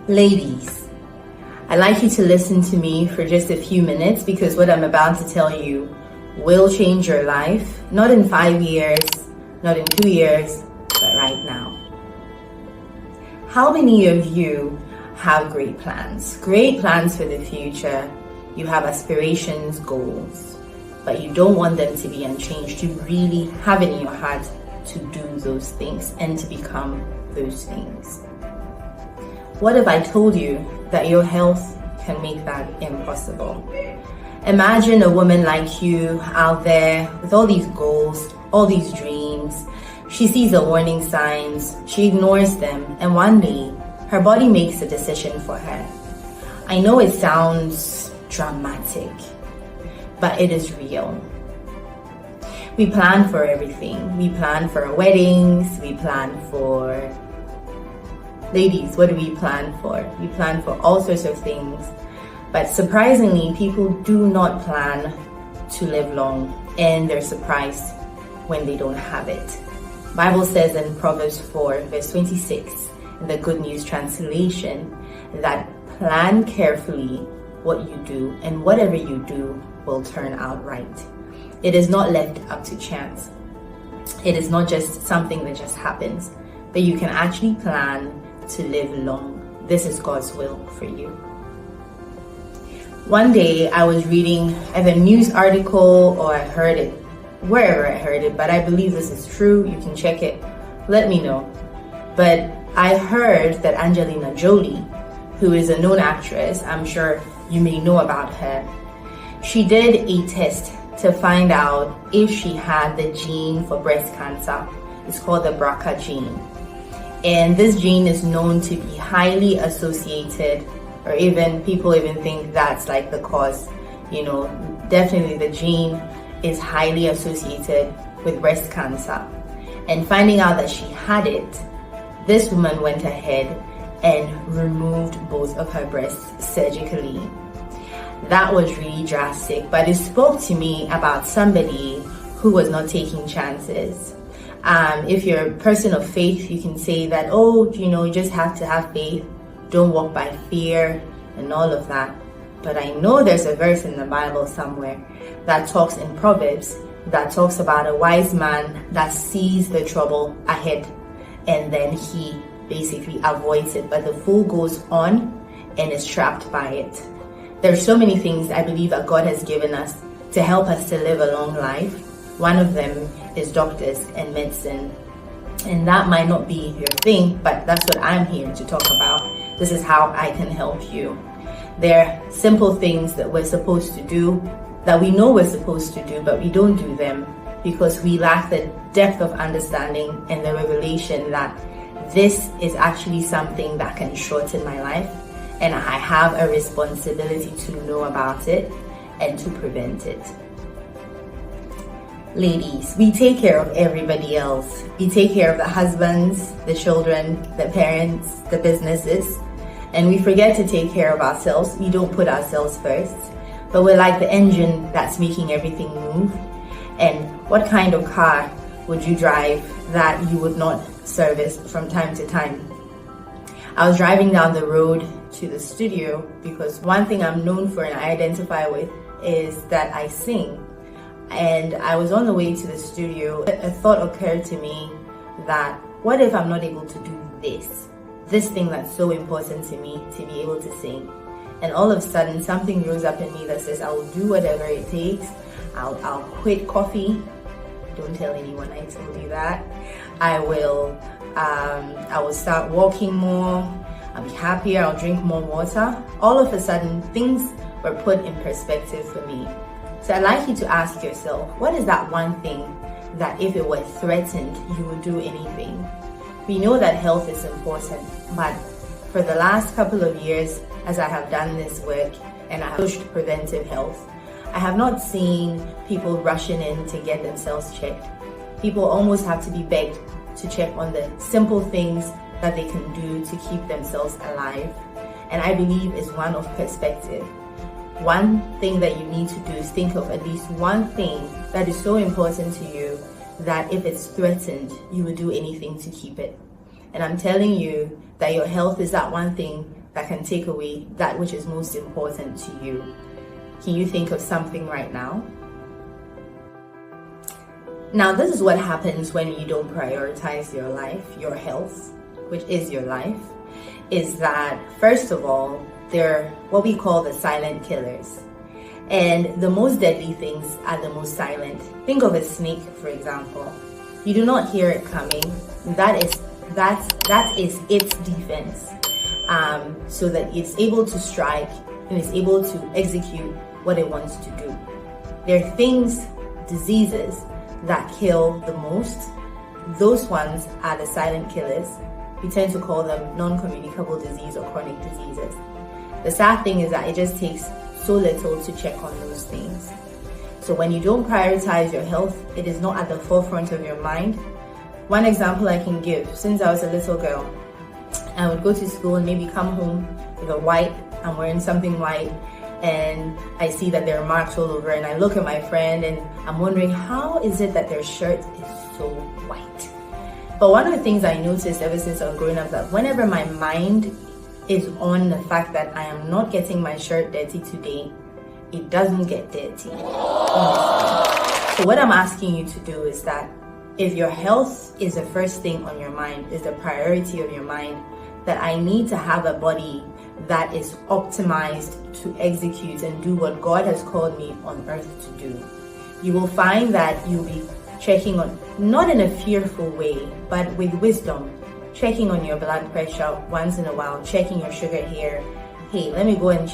Ladies, I'd like you to listen to me for just a few minutes because what I'm about to tell you will change your life, not in 5 years, not in 2 years, but right now. How many of you have great plans for the future? You have aspirations, goals, but you don't want them to be unchanged. You really have it in your heart to do those things and to become those things. What if I told you that your health can make that impossible? Imagine a woman like you out there with all these goals, all these dreams. She sees the warning signs, she ignores them, and one day her body makes a decision for her. I know it sounds dramatic, but it is real. We plan for everything. We plan for our weddings, we plan for... Ladies, what do we plan for? We plan for all sorts of things. But surprisingly, people do not plan to live long, and they're surprised when they don't have it. Bible says in Proverbs 4, verse 26, in the Good News Translation, that plan carefully what you do, and whatever you do will turn out right. It is not left up to chance. It is not just something that just happens, but you can actually plan to live long. This is God's will for you. One day I was reading either a news article or I heard it, wherever I heard it, but I believe this is true. You can check it. Let me know. But I heard that Angelina Jolie, who is a known actress, I'm sure you may know about her, she did a test to find out if she had the gene for breast cancer. It's called the BRCA gene. And this gene is known to be highly associated, or even people even think that's like the cause. You know, definitely the gene is highly associated with breast cancer. And finding out that she had it, this woman went ahead and removed both of her breasts surgically. That was really drastic, but it spoke to me about somebody who was not taking chances. If you're a person of faith, you can say that, oh, you just have to have faith. Don't walk by fear and all of that. But I know there's a verse in the Bible somewhere that talks in Proverbs that talks about a wise man that sees the trouble ahead and then he basically avoids it. But the fool goes on and is trapped by it. There's so many things I believe that God has given us to help us to live a long life. One of them is doctors and medicine. And that might not be your thing, but that's what I'm here to talk about. This is how I can help you. There are simple things that we're supposed to do, that we know we're supposed to do, but we don't do them because we lack the depth of understanding and the revelation that this is actually something that can shorten my life, and I have a responsibility to know about it and to prevent it. Ladies, we take care of everybody else. We take care of the husbands, the children, the parents, the businesses, and we forget to take care of ourselves. We don't put ourselves first, but we're like the engine that's making everything move. And what kind of car would you drive that you would not service from time to time? I was driving down the road to the studio because one thing I'm known for and I identify with is that I sing. And I was on the way to the studio. A thought occurred to me that what if I'm not able to do this thing that's so important to me, to be able to sing? And all of a sudden something rose up in me that says I will do whatever it takes. I'll quit coffee. Don't tell anyone I told you that. I will start walking more. I'll be happier. I'll drink more water. All of a sudden things were put in perspective for me. So I'd like you to ask yourself, what is that one thing that if it were threatened, you would do anything? We know that health is important, but for the last couple of years, as I have done this work and I have pushed preventive health, I have not seen people rushing in to get themselves checked. People almost have to be begged to check on the simple things that they can do to keep themselves alive. And I believe is one of perspective. One thing that you need to do is think of at least one thing that is so important to you that if it's threatened, you would do anything to keep it. And I'm telling you that your health is that one thing that can take away that which is most important to you. Can you think of something right now? Now, this is what happens when you don't prioritize your life, your health, which is your life, is that, first of all, they're what we call the silent killers. And the most deadly things are the most silent. Think of a snake, for example. You do not hear it coming. That is its defense. So that it's able to strike and it's able to execute what it wants to do. There are things, diseases, that kill the most. Those ones are the silent killers. We tend to call them non-communicable disease or chronic diseases. The sad thing is that it just takes so little to check on those things. So when you don't prioritize your health, it is not at the forefront of your mind. One example I can give, since I was a little girl, I would go to school and maybe come home with a white, I'm wearing something white, and I see that there are marks all over, and I look at my friend and I'm wondering, how is it that their shirt is so white? But one of the things I noticed ever since I was growing up, that whenever my mind is on the fact that I am not getting my shirt dirty today, it doesn't get dirty. So what I'm asking you to do is that if your health is the first thing on your mind, is the priority of your mind, that I need to have a body that is optimized to execute and do what God has called me on earth to do. You will find that you'll be checking on, not in a fearful way, but with wisdom, checking on your blood pressure once in a while, checking your sugar here. Hey, let me go and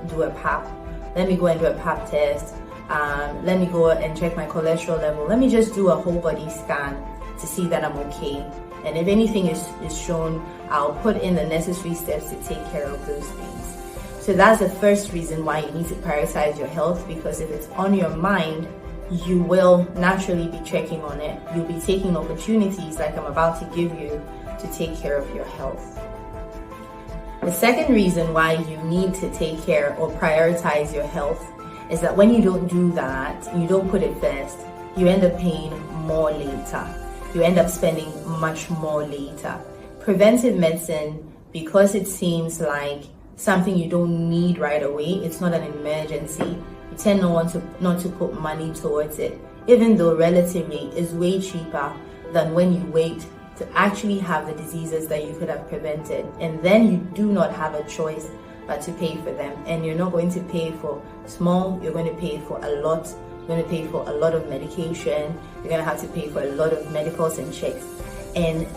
do a pap. Let me go and do a pap test. Let me go and check my cholesterol level. Let me just do a whole body scan to see that I'm okay. And if anything is shown, I'll put in the necessary steps to take care of those things. So that's the first reason why you need to prioritize your health, because if it's on your mind, you will naturally be checking on it. You'll be taking opportunities like I'm about to give you to take care of your health. The second reason why you need to take care or prioritize your health is that when you don't do that, you don't put it first, you end up paying more later. You end up spending much more later. Preventive medicine, because it seems like something you don't need right away, it's not an emergency. You tend not to put money towards it, even though relatively is way cheaper than when you wait to actually have the diseases that you could have prevented. And then you do not have a choice but to pay for them. And you're not going to pay for small, you're going to pay for a lot. You're going to pay for a lot of medication. You're going to have to pay for a lot of medicals and checks. And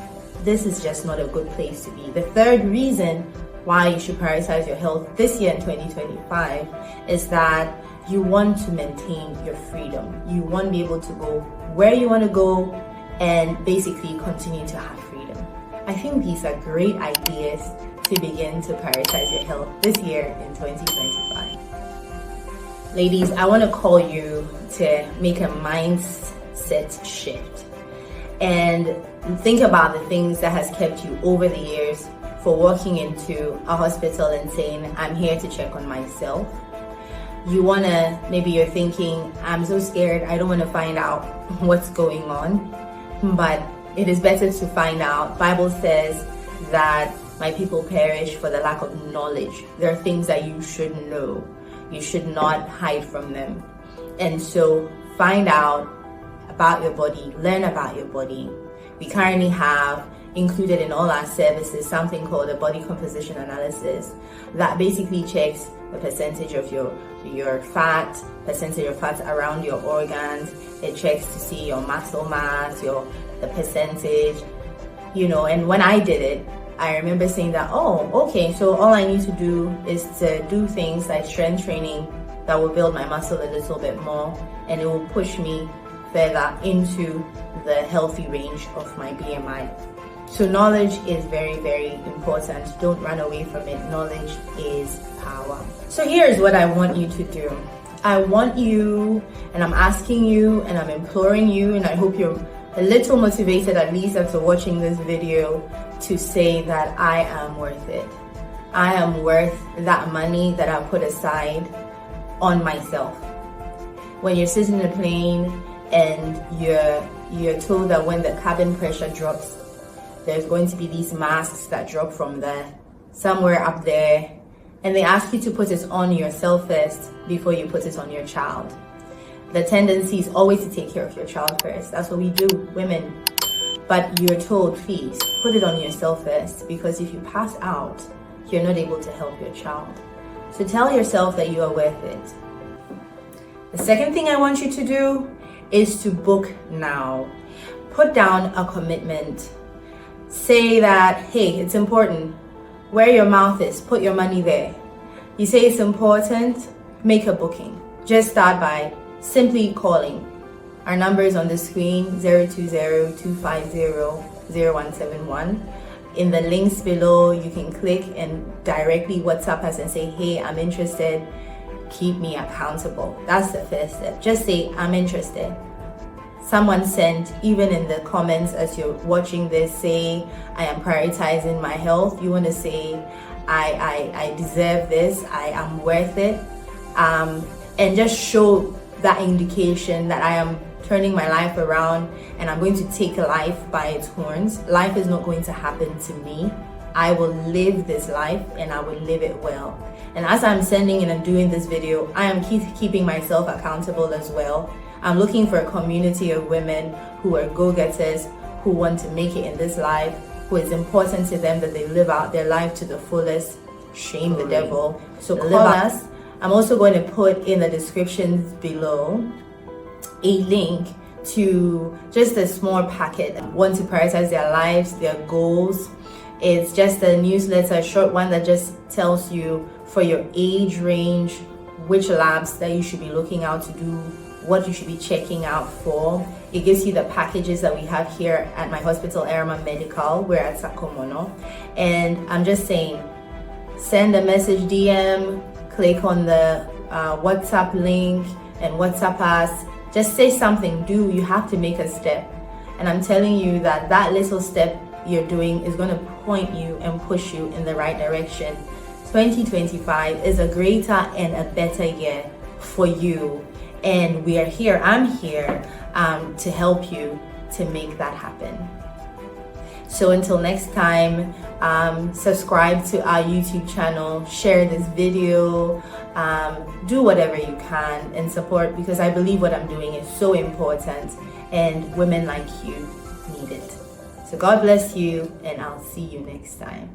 this is just not a good place to be. The third reason why you should prioritize your health this year in 2025 is that you want to maintain your freedom. You want to be able to go where you want to go and basically continue to have freedom. I think these are great ideas to begin to prioritize your health this year in 2025. Ladies, I want to call you to make a mindset shift and think about the things that has kept you over the years for walking into a hospital and saying, I'm here to check on myself. Maybe you're thinking, I'm so scared, I don't want to find out what's going on. But it is better to find out. Bible says that my people perish for the lack of knowledge. There are things that you should know. You should not hide from them. And so find out about your body, learn about your body. We currently have included in all our services something called a body composition analysis that basically checks the percentage of your fat, percentage of fat around your organs. It checks to see your muscle mass, the percentage, and when I did it, I remember saying that, oh, okay, so all I need to do is to do things like strength training that will build my muscle a little bit more, and it will push me further into the healthy range of my BMI. So knowledge is very, very important. Don't run away from it. Knowledge is power. So here's what I want you to do. I want you, and I'm asking you, and I'm imploring you, and I hope you're a little motivated, at least after watching this video, to say that I am worth it. I am worth that money that I put aside on myself. When you're sitting in a plane and you're you're told that when the cabin pressure drops, there's going to be these masks that drop from there, somewhere up there, and they ask you to put it on yourself first before you put it on your child. The tendency is always to take care of your child first. That's what we do, women. But you're told, please, put it on yourself first, because if you pass out, you're not able to help your child. So tell yourself that you are worth it. The second thing I want you to do is to book now. Put down a commitment. Say that, hey, it's important. Where your mouth is, put your money there. You say it's important, make a booking. Just start by simply calling. Our number is on the screen, 020-250-0171. In the links below, you can click and directly WhatsApp us and say, hey, I'm interested. Keep me accountable. That's the first step. Just say, I'm interested. Someone sent, even in the comments as you're watching this, say, I am prioritizing my health. You want to say, I deserve this. I am worth it. And just show that indication that I am turning my life around and I'm going to take life by its horns. Life is not going to happen to me. I will live this life and I will live it well. And as I'm sending and I'm doing this video, I am keeping myself accountable as well. I'm looking for a community of women who are go-getters, who want to make it in this life, who it's important to them that they live out their life to the fullest. Shame the devil. So call us. I'm also going to put in the descriptions below a link to just a small packet. Want to prioritize their lives, their goals. It's just a newsletter, a short one that just tells you for your age range, which labs that you should be looking out to do, what you should be checking out for. It gives you the packages that we have here at my hospital, Erema Medical. We're at Sakomono. And I'm just saying, send a message, DM, click on the WhatsApp link and WhatsApp us. Just say something. You have to make a step. And I'm telling you that that little step you're doing is going to point you and push you in the right direction. 2025 is a greater and a better year for you. And we are here, I'm here to help you to make that happen. So until next time, subscribe to our YouTube channel, share this video, do whatever you can and support, because I believe what I'm doing is so important and women like you need it. So God bless you, and I'll see you next time.